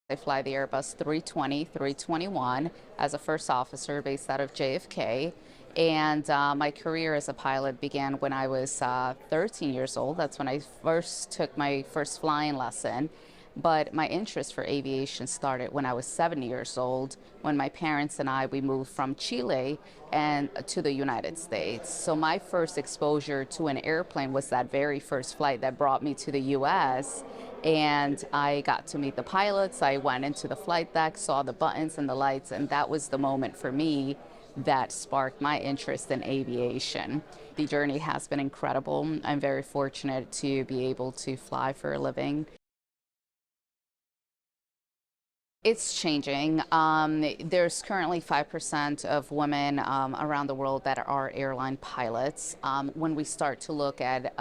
I fly the Airbus 320, 321 as a first officer based out of JFK. And my career as a pilot began when I was 13 years old. That's when I first took my first flying lesson. But my interest for aviation started when I was 7 years old, when my parents and we moved from Chile and to the United States. So my first exposure to an airplane was that very first flight that brought me to the US. And I got to meet the pilots. I went into the flight deck, saw the buttons and the lights, and that was the moment for me that sparked my interest in aviation. The journey has been incredible. I'm very fortunate to be able to fly for a living. It's changing. There's currently 5% of women around the world that are airline pilots. When we start to look at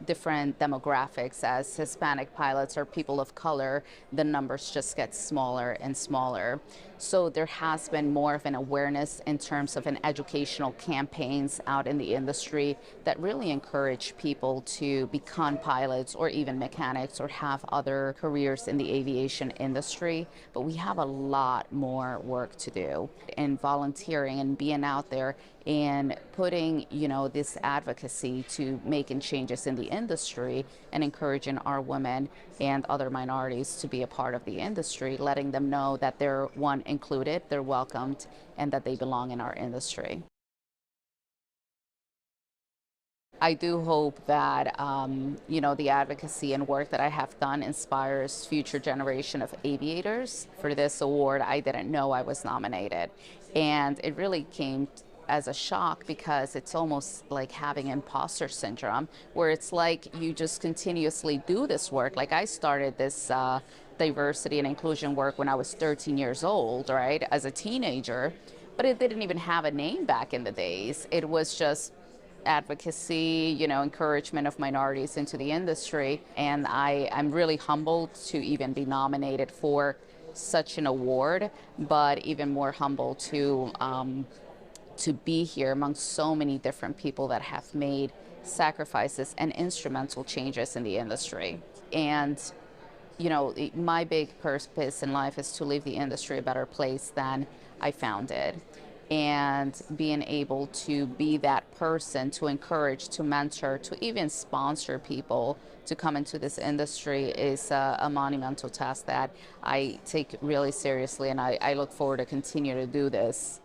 different demographics as Hispanic pilots or people of color, the numbers just get smaller and smaller. So there has been more of an awareness in terms of an educational campaigns out in the industry that really encourage people to become pilots or even mechanics or have other careers in the aviation industry. But we have a lot more work to do in volunteering and being out there and putting, this advocacy to making changes in the industry and encouraging our women and other minorities to be a part of the industry, letting them know that they're included, they're welcomed, and that they belong in our industry. I do hope that the advocacy and work that I have done inspires future generation of aviators. For this award, I didn't know I was nominated, and it really came as a shock because it's almost like having imposter syndrome, where it's like you just continuously do this work. Like I started this diversity and inclusion work when I was 13 years old, right, as a teenager, but it didn't even have a name back in the days. It was just advocacy, encouragement of minorities into the industry. And I'm really humbled to even be nominated for such an award, but even more humbled to be here among so many different people that have made sacrifices and instrumental changes in the industry. And my big purpose in life is to leave the industry a better place than I found it. And being able to be that person to encourage, to mentor, to even sponsor people to come into this industry is a monumental task that I take really seriously, and I look forward to continue to do this.